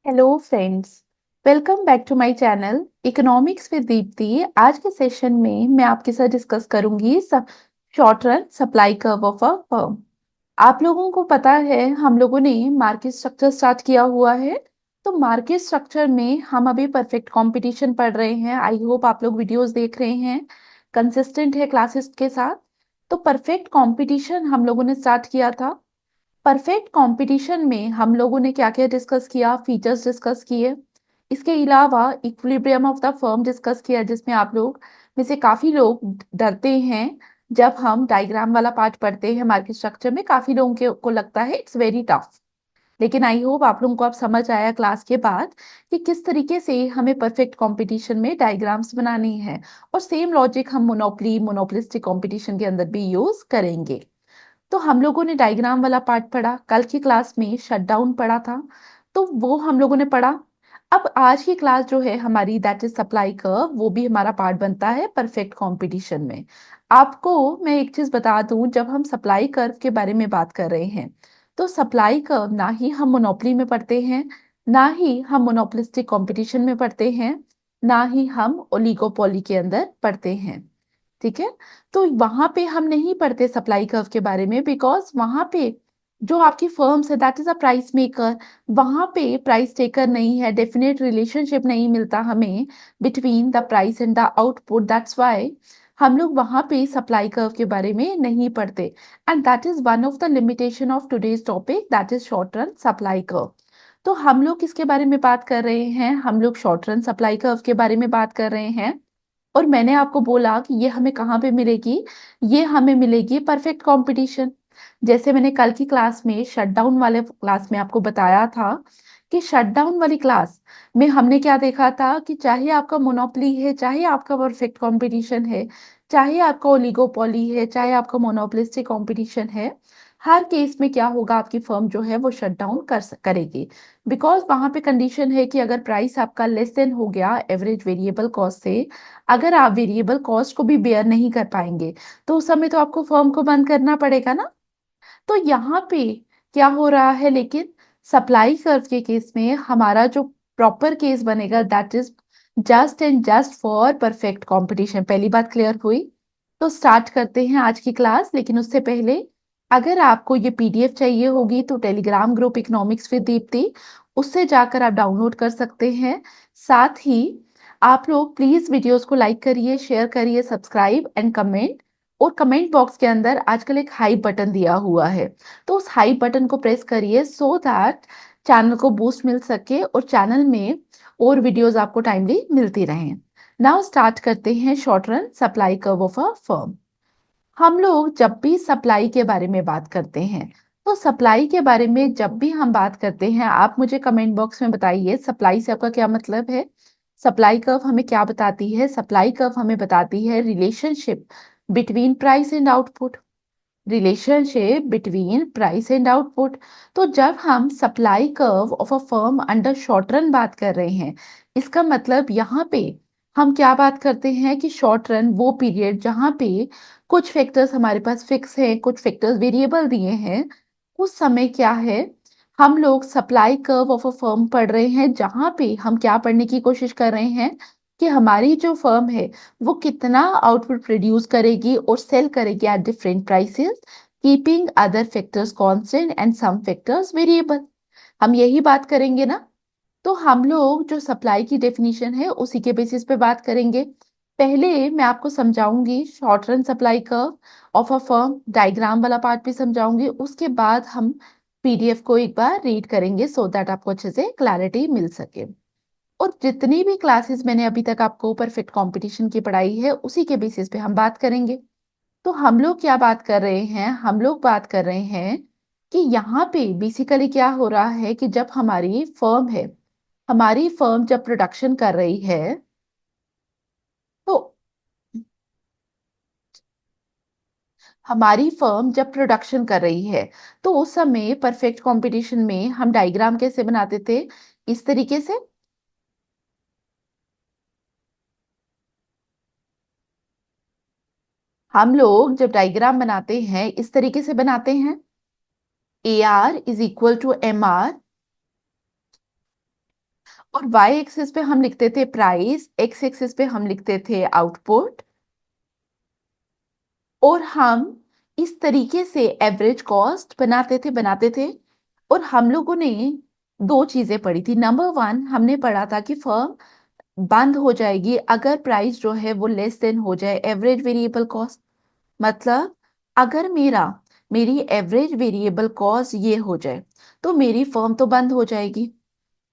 Hello friends. Welcome back to my channel economics with Deepti. आज के session में मैं आपके साथ डिस्कस करूंगी short run supply curve of a firm. आप लोगों को पता है हम लोगों ने मार्केट स्ट्रक्चर स्टार्ट किया हुआ है। तो मार्केट स्ट्रक्चर में हम अभी परफेक्ट कंपटीशन पढ़ रहे हैं। आई होप आप लोग वीडियोस देख रहे हैं, कंसिस्टेंट है क्लासेस के साथ। तो परफेक्ट कंपटीशन हम लोगों ने स्टार्ट किया था। परफेक्ट कंपटीशन में हम लोगों ने क्या क्या डिस्कस किया, फीचर्स डिस्कस किए। इसके अलावा equilibrium of the firm discuss किया, जिसमें आप लोग में से काफी लोग डरते हैं जब हम डायग्राम वाला पार्ट पढ़ते हैं। मार्केट स्ट्रक्चर में काफी लोगों को लगता है इट्स वेरी टफ। लेकिन आई होप आप लोगों को अब समझ आया क्लास के बाद कि किस तरीके से हमें परफेक्ट कंपटीशन में डायग्राम्स बनानी है। और सेम लॉजिक हम मोनोपोलिस्टिक कंपटीशन के अंदर भी यूज करेंगे। तो हम लोगों ने डायग्राम वाला पार्ट पढ़ा, कल की क्लास में शटडाउन पढ़ा था, तो वो हम लोगों ने पढ़ा। अब आज की क्लास जो है हमारी दैट इज सप्लाई कर्व, वो भी हमारा पार्ट बनता है परफेक्ट कंपटीशन में। आपको मैं एक चीज बता दूं, जब हम सप्लाई कर्व के बारे में बात कर रहे हैं तो सप्लाई कर्व ना ही हम मोनोपोली में पढ़ते हैं, ना ही हम मोनोपोलिस्टिक कंपटीशन में पढ़ते हैं, ना ही हम ओलिगोपोली के अंदर पढ़ते हैं। ठीक है। तो वहां पे हम नहीं पढ़ते सप्लाई कर्व के बारे में, बिकॉज वहां पे जो आपकी फर्म्स है that is a price maker. वहां पे प्राइस टेकर नहीं है, डेफिनेट रिलेशनशिप नहीं मिलता हमें between the price and the output. That's why हम लोग वहां पे सप्लाई कर्व के बारे में नहीं पढ़ते। And that is one of the limitation of today's topic, that is short run supply curve. तो हम लोग किसके बारे में बात कर रहे हैं? हम लोग शॉर्ट रन सप्लाई कर्व के बारे में बात कर रहे हैं। और मैंने आपको बोला कि ये हमें कहाँ पे मिलेगी? ये हमें मिलेगी परफेक्ट कंपटीशन। जैसे मैंने कल की क्लास में शटडाउन वाले क्लास में आपको बताया था कि शटडाउन वाली क्लास में हमने क्या देखा था कि चाहे आपका मोनोपोली है, चाहे आपका परफेक्ट कंपटीशन है, चाहे आपका ओलिगोपोली है, चाहे आपका मोनोपोलिस्टिक कंपटीशन है, हर केस में क्या होगा, आपकी फर्म जो है वो शट डाउन करेगी। बिकॉज वहां पे कंडीशन है कि अगर प्राइस आपका लेस देन हो गया एवरेज वेरिएबल कॉस्ट से, अगर आप वेरिएबल कॉस्ट को भी बेयर नहीं कर पाएंगे तो उस समय तो आपको फर्म को बंद करना पड़ेगा ना। तो यहाँ पे क्या हो रहा है, लेकिन सप्लाई कर्व के केस में हमारा जो प्रॉपर केस बनेगा that is just and just for perfect competition. पहली बात क्लियर हुई? तो स्टार्ट करते हैं आज की क्लास। लेकिन उससे पहले अगर आपको ये पीडीएफ चाहिए होगी तो Telegram group economics with Deepti, उससे जाकर आप डाउनलोड कर सकते हैं। साथ ही आप लोग प्लीज वीडियोस को लाइक करिए, शेयर करिए, सब्सक्राइब एंड कमेंट। और कमेंट बॉक्स के अंदर आजकल एक हाई बटन दिया हुआ है, तो उस हाई बटन को प्रेस करिए सो दैट चैनल को बूस्ट मिल सके और चैनल में और वीडियोस आपको टाइमली मिलती रहें। नाउ स्टार्ट करते हैं short run supply curve of a firm. हम लोग जब भी सप्लाई के बारे में बात करते हैं, तो सप्लाई के बारे में जब भी हम बात करते हैं, आप मुझे कमेंट बॉक्स में बताइए सप्लाई से आपका क्या मतलब है। सप्लाई कर्व हमें क्या बताती है? सप्लाई कर्व हमें बताती है relationship between price and output. Relationship between price and output. तो जब हम supply curve of a firm under short run बात कर रहे हैं, इसका मतलब यहाँ पे हम क्या बात करते हैं कि शॉर्ट रन वो पीरियड जहाँ पे कुछ फैक्टर्स हमारे पास फिक्स हैं, कुछ फैक्टर्स वेरिएबल दिए हैं। उस समय क्या है, हम लोग supply curve of a firm पढ़ रहे हैं, जहां पे हम क्या पढ़ने की कोशिश कर रहे हैं कि हमारी जो फर्म है वो कितना आउटपुट प्रोड्यूस करेगी और सेल करेगी at different prices, keeping other factors constant and some factors variable. हम यही बात करेंगे ना। तो हम लोग जो सप्लाई की डेफिनेशन है उसी के बेसिस पे बात करेंगे। पहले मैं आपको समझाऊंगी short run supply curve of a firm, diagram वाला पार्ट भी समझाऊंगी। उसके बाद हम पीडीएफ को एक बार रीड करेंगे सो दैट आपको अच्छे से क्लैरिटी मिल सके। और जितनी भी क्लासेस मैंने अभी तक आपको परफेक्ट कंपटीशन की पढ़ाई है उसी के बेसिस पे हम बात करेंगे। तो हम लोग क्या बात कर रहे हैं? हम लोग बात कर रहे हैं कि यहाँ पे बेसिकली क्या हो रहा है कि जब हमारी फर्म है, हमारी फर्म जब प्रोडक्शन कर रही है, तो हमारी फर्म जब प्रोडक्शन कर रही है तो उस समय परफेक्ट कंपटीशन में हम डायग्राम कैसे बनाते थे? इस तरीके से। हम लोग जब डायग्राम बनाते हैं इस तरीके से बनाते हैं, A R is equal to M R और वाई एक्सिस पे हम लिखते थे प्राइस, एक्स एक्सिस पे हम लिखते थे आउटपुट, और हम इस तरीके से एवरेज कॉस्ट बनाते थे। और हम लोगों ने दो चीजें पढ़ी थी। नंबर वन, हमने पढ़ा था कि फर्म बंद हो जाएगी अगर प्राइस जो है वो लेस देन हो जाए एवरेज वेरिएबल कॉस्ट। मतलब अगर मेरी एवरेज वेरिएबल कॉस्ट ये हो जाए तो मेरी फर्म तो बंद हो जाएगी।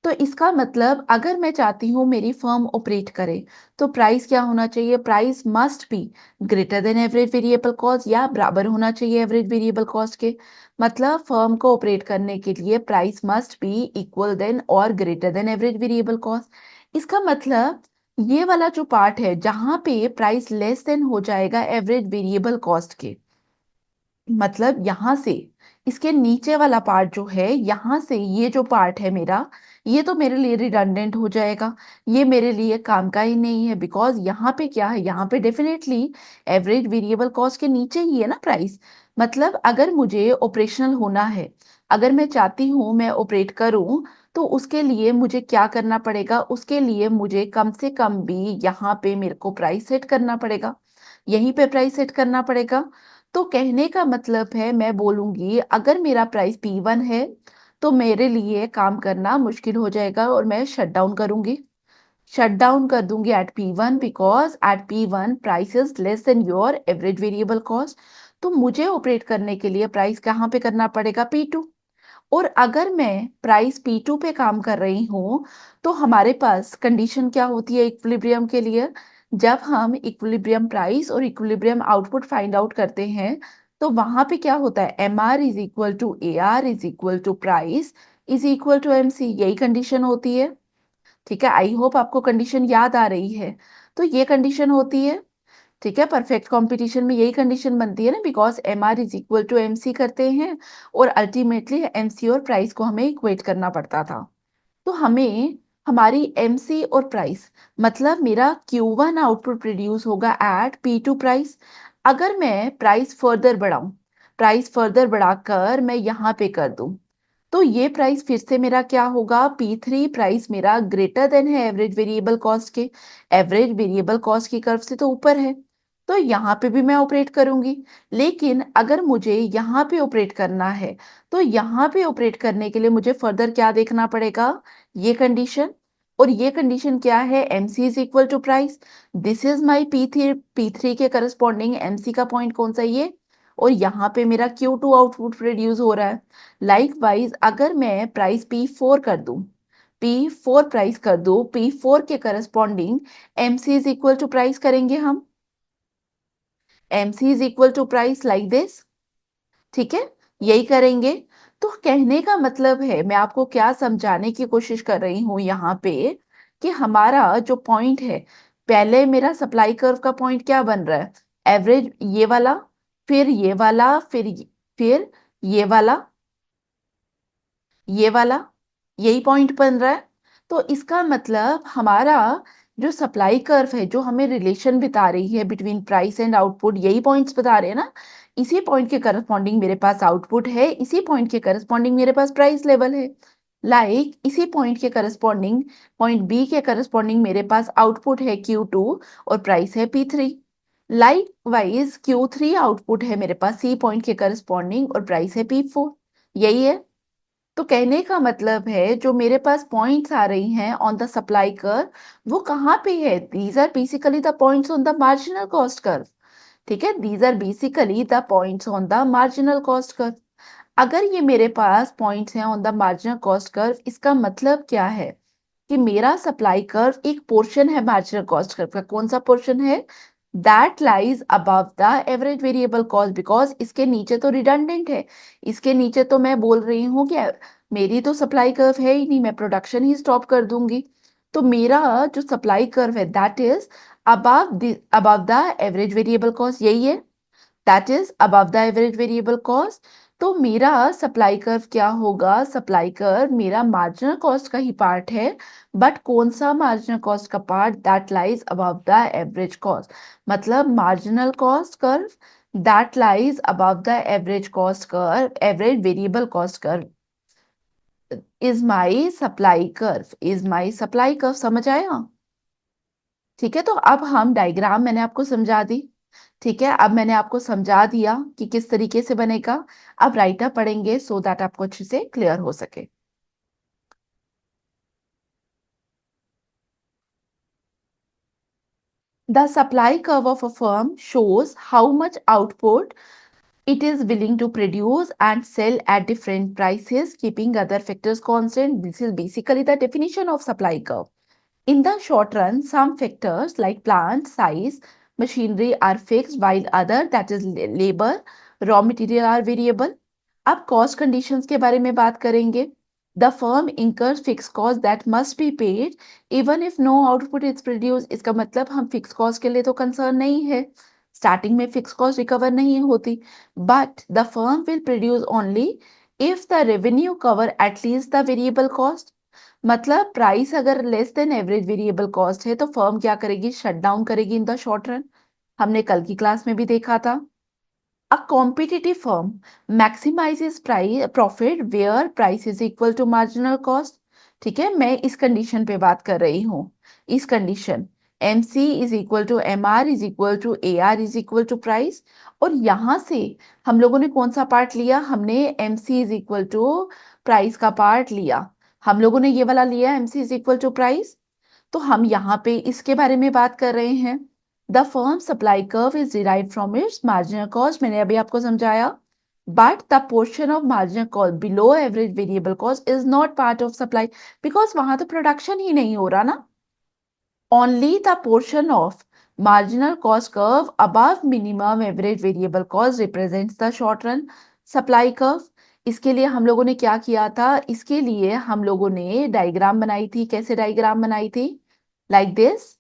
तो इसका मतलब अगर मैं चाहती हूँ मेरी फर्म ऑपरेट करे तो प्राइस क्या होना चाहिए? Price must be greater than average variable cost, या बराबर होना चाहिए एवरेज वेरिएबल कॉस्ट के। मतलब फर्म को ऑपरेट करने के लिए price must be equal than or greater than average variable cost. इसका मतलब ये वाला जो पार्ट है जहां पे प्राइस लेस देन हो जाएगा एवरेज वेरिएबल कॉस्ट के, मतलब यहां से इसके नीचे वाला पार्ट जो है, यहां से ये जो पार्ट है मेरा, ये तो मेरे लिए रिडंडेंट हो जाएगा, ये मेरे लिए काम का ही नहीं है। बिकॉज यहाँ पे क्या है, यहाँ पे डेफिनेटली एवरेज वेरिएबल कॉस्ट के नीचे ही है ना प्राइस। मतलब अगर मुझे ऑपरेशनल होना है, अगर मैं चाहती हूँ मैं ऑपरेट करूँ, तो उसके लिए मुझे क्या करना पड़ेगा? उसके लिए मुझे कम से कम भी यहाँ पे मेरे को प्राइस सेट करना पड़ेगा, यहीं पे प्राइस सेट करना पड़ेगा। तो कहने का मतलब है, मैं बोलूंगी अगर मेरा प्राइस P1 है तो मेरे लिए काम करना मुश्किल हो जाएगा और मैं शट डाउन करूंगी, शट डाउन कर दूंगी at P1, because at P1 price is less than your average variable cost. तो मुझे ऑपरेट करने के लिए प्राइस कहाँ पे करना पड़ेगा? P2। और अगर मैं प्राइस P2 पे काम कर रही हूँ तो हमारे पास कंडीशन क्या होती है इक्विलिब्रियम के लिए? जब हम इक्विलिब्रियम प्राइस और इक्विलिब्रियम आउटपुट फाइंड आउट करते हैं तो वहां पे क्या होता है? MR is equal to AR is equal to price is equal to MC, यही कंडीशन होती है। ठीक है, आई होप आपको कंडीशन याद आ रही है। तो ये कंडीशन होती है। ठीक है, परफेक्ट कंपटीशन में यही कंडीशन बनती है ना, because MR is equal to MC करते हैं और अल्टीमेटली MC और प्राइस को हमें इक्वेट करना पड़ता था। तो हमें हमारी MC और प्राइस, मतलब मेरा Q1 आउटपुट प्रोड्यूस होगा एट P2 प्राइस। अगर मैं प्राइस फर्दर बढ़ाऊं, प्राइस फर्दर बढ़ाकर मैं यहाँ पे कर दूं, तो ये प्राइस फिर से मेरा क्या होगा? P3 प्राइस मेरा ग्रेटर देन है एवरेज वेरिएबल कॉस्ट के, एवरेज वेरिएबल कॉस्ट की कर्व से तो ऊपर है। तो यहाँ पे भी मैं ऑपरेट करूंगी। लेकिन अगर मुझे यहाँ पे ऑपरेट करना है तो यहाँ पे ऑपरेट करने के लिए मुझे फर्दर क्या देखना पड़ेगा? ये कंडीशन। और ये कंडीशन क्या है? MC is equal to price. This is my P3 के करस्पॉन्डिंग MC का पॉइंट कौन सा? ये। और यहाँ पे मेरा Q2 आउटपुट प्रोड्यूस हो रहा है। लाइक वाइज अगर मैं प्राइस P4 कर दूं, P4 प्राइस कर दूं, P4 के corresponding MC is equal to price करेंगे हम, MC is equal to price like this. ठीक है, यही करेंगे। तो कहने का मतलब है, मैं आपको क्या समझाने की कोशिश कर रही हूं यहाँ पे, कि हमारा जो पॉइंट है, पहले मेरा सप्लाई कर्व का पॉइंट क्या बन रहा है? एवरेज ये वाला, फिर ये वाला, फिर ये वाला, ये वाला, यही पॉइंट बन रहा है। तो इसका मतलब हमारा जो सप्लाई कर्व है, जो हमें रिलेशन बता रही है बिटवीन प्राइस एंड आउटपुट, यही पॉइंट्स बता रहे हैं ना। इसी पॉइंट के करस्पॉन्डिंग मेरे पास आउटपुट है, इसी पॉइंट के करस्पॉन्डिंग मेरे पास प्राइस लेवल है। इसी पॉइंट के करस्पॉन्डिंग, पॉइंट बी के करस्पॉन्डिंग मेरे पास आउटपुट है Q2 और प्राइस है P3। Like wise Q3 output है मेरे पास C पॉइंट के करस्पॉन्डिंग और प्राइस है P4। यही है। तो कहने का मतलब है जो मेरे पास पॉइंट्स आ रही हैं ऑन द सप्लाई कर्व, वो कहाँ पे है? These are basically the points on the marginal cost curve. ठीक है, these are basically the points on the marginal cost curve. अगर ये मेरे पास पॉइंट्स हैं on the marginal cost curve, इसका मतलब क्या है? कि मेरा सप्लाई कर्व एक पोर्शन है मार्जिनल कॉस्ट कर्व का। कौन सा पोर्शन है? That lies above the average variable cost, because इसके नीचे तो रिडंडेंट है। इसके नीचे तो मैं बोल रही हूँ कि मेरी तो सप्लाई कर्व है ही नहीं, मैं प्रोडक्शन ही स्टॉप कर दूंगी। तो मेरा जो सप्लाई कर्व है that is above the average variable cost, यही है, that is above the average variable cost. तो मेरा सप्लाई कर्व क्या होगा? सप्लाई कर्व मेरा मार्जिनल कॉस्ट का ही पार्ट है, बट कौन सा मार्जिनल कॉस्ट का part? That lies above the average cost. मतलब marginal cost curve that lies above the average cost curve, average variable cost curve. Is my supply curve, is my supply curve, समझ आया? ठीक है, तो अब हम diagram मैंने आपको समझा दी। ठीक है, अब मैंने आपको समझा दिया कि किस तरीके से बनेगा। अब राइटर पढ़ेंगे सो दैट आपको अच्छे से क्लियर हो सके। The supply curve of a firm shows how much output it is willing to produce and sell at different prices, keeping other factors constant. This is basically the definition of supply curve. In the short run, some factors like plant size, machinery are fixed, while other, that is labor, raw material are variable. अब cost conditions के बारे में बात करेंगे. The firm incurs fixed cost that must be paid even if no output is produced. इसका मतलब हम fixed cost के लिए तो concern नहीं है. Starting में fixed cost recover नहीं होती. But the firm will produce only if the revenue cover at least the variable cost. मतलब प्राइस अगर less than average variable cost है तो फर्म क्या करेगी? शट डाउन करेगी इन द शॉर्ट रन. हमने कल की क्लास में भी देखा था. A competitive firm maximizes price profit where price is equal to marginal cost. ठीक है, मैं इस कंडीशन पे बात कर रही हूँ. इस condition MC is equal to MR is equal to AR is equal to price. और यहां से हम लोगों ने कौन सा पार्ट लिया? हमने MC is equal to price का पार्ट लिया. हम लोगों ने ये वाला लिया MC is equal to price. तो हम यहाँ पे इसके बारे में बात कर रहे हैं. The firm supply curve is derived from its marginal cost, मैंने अभी आपको समझाया. But the portion of marginal cost below average variable cost is not part of supply, because वहां तो प्रोडक्शन ही नहीं हो रहा ना. Only the portion of marginal cost curve above minimum average variable cost represents the short run supply curve. इसके लिए हम लोगों ने क्या किया था? इसके लिए हम लोगों ने डायग्राम बनाई थी. कैसे डायग्राम बनाई थी? Like this.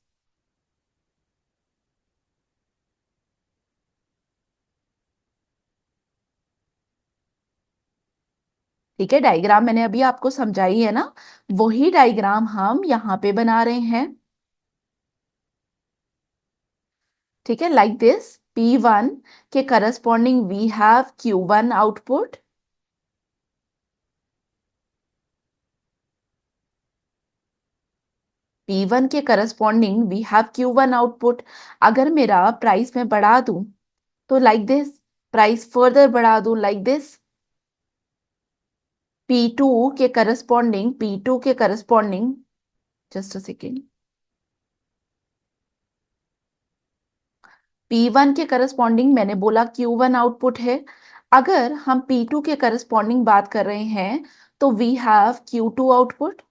ठीक है, डायग्राम मैंने अभी आपको समझाई है ना, वही डायग्राम हम यहाँ पे बना रहे हैं. ठीक है, लाइक दिस. P1 के corresponding we have Q1 output. P1 के corresponding we have Q1 output. अगर मेरा प्राइस में बढ़ा दूं तो लाइक दिस, प्राइस फर्दर बढ़ा दूं लाइक दिस. P2 के करस्पॉन्डिंग, P2 के corresponding, just a second, P1 के करस्पॉन्डिंग मैंने बोला Q1 आउटपुट है. अगर हम P2 के करस्पॉन्डिंग बात कर रहे हैं तो वी हैव Q2 आउटपुट.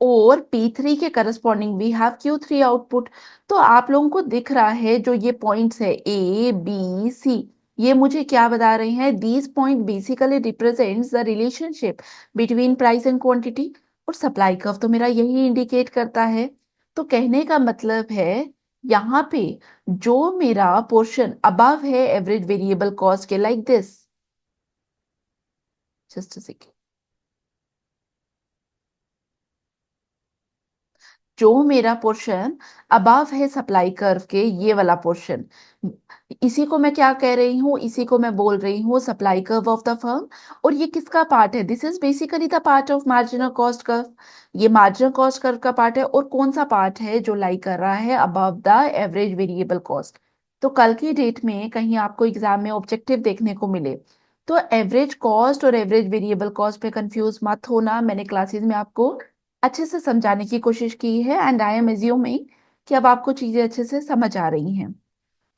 और P3 के corresponding we have Q3 output. तो आप लोगों को दिख रहा है जो ये पॉइंट्स है A B C, ये मुझे क्या बता रहे हैं? These point basically represents the relationship between price and quantity. और सप्लाई कर्व तो मेरा यही इंडिकेट करता है. तो कहने का मतलब है यहाँ पे जो मेरा पोर्शन अबव है एवरेज वेरिएबल कॉस्ट के, like this, just a second, जो मेरा पोर्शन अबव है सप्लाई कर्व के, ये वाला पोर्शन, इसी को मैं क्या कह रही हूँ? इसी को मैं बोल रही हूँ supply curve of the firm. और ये किसका पार्ट है? This is basically the part of marginal cost curve. ये मार्जिनल कॉस्ट कर्व का पार्ट है. और कौन सा पार्ट है जो लाई कर रहा है above the average variable cost? तो कल की डेट में कहीं आपको एग्जाम में ऑब्जेक्टिव देखने को मिले तो एवरेज कॉस्ट और एवरेज वेरिएबल कॉस्ट पे कंफ्यूज मत होना. मैंने क्लासेस में आपको अच्छे से समझाने की कोशिश की है एंड आई एम एज्यूमिंग कि अब आपको चीजें अच्छे से समझ आ रही हैं.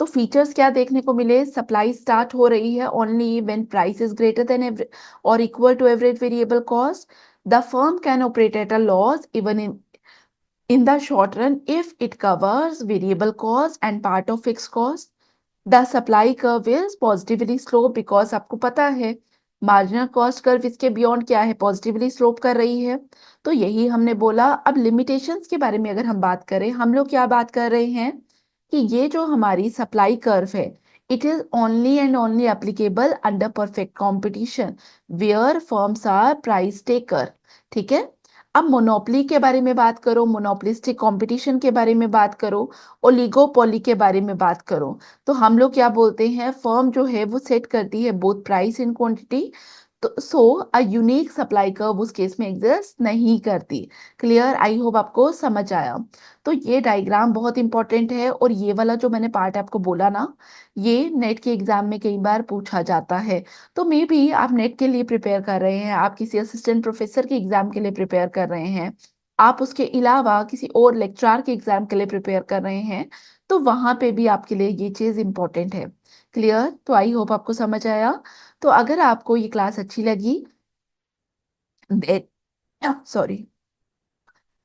तो फीचर्स क्या देखने को मिले? सप्लाई स्टार्ट हो रही है only when price is greater than or equal to average variable cost. The firm can operate at a loss even in the short run if it covers variable cost and part of fixed cost. The supply curve is positively slope because आपको पता है marginal cost curve इसके beyond क्या है? Positively slope कर रही है. तो यही हमने बोला. अब लिमिटेशंस के बारे में अगर हम बात करें, हम लोग क्या बात कर रहे हैं कि ये जो हमारी सप्लाई कर्व है, it is only and only applicable under perfect competition where firms are price taker. ठीक है, अब मोनोपोली के बारे में बात करो, मोनोपोलिस्टिक कंपटीशन के बारे में बात करो, ओलिगोपोली के बारे में बात करो, तो हम लोग क्या बोलते हैं? फर्म जो है वो सेट करती है बोथ प्राइस एंड क्वांटिटी. तो अ यूनिक सप्लाई कर्व उस केस में एग्जिस्ट नहीं करती। क्लियर? आई होप आपको समझ आया। तो ये डायग्राम बहुत इंपॉर्टेंट है, और ये वाला जो मैंने पार्ट आपको बोला ना, ये नेट के एग्जाम में कई बार पूछा जाता है। तो मे बी आप नेट के लिए प्रिपेयर कर रहे हैं, आप किसी असिस्टेंट प्रोफेसर के एग्जाम के लिए प्रिपेयर कर रहे हैं, आप उसके अलावा किसी और लेक्चरर के एग्जाम के लिए प्रिपेयर कर रहे हैं, तो वहां पे भी आपके लिए ये चीज इंपॉर्टेंट है। क्लियर? तो आई होप आपको समझ आया। तो अगर आपको ये क्लास अच्छी लगी, sorry,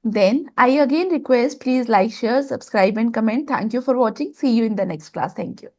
then I again request, please like, share, subscribe and comment. Thank you for watching. See you in the next class. Thank you.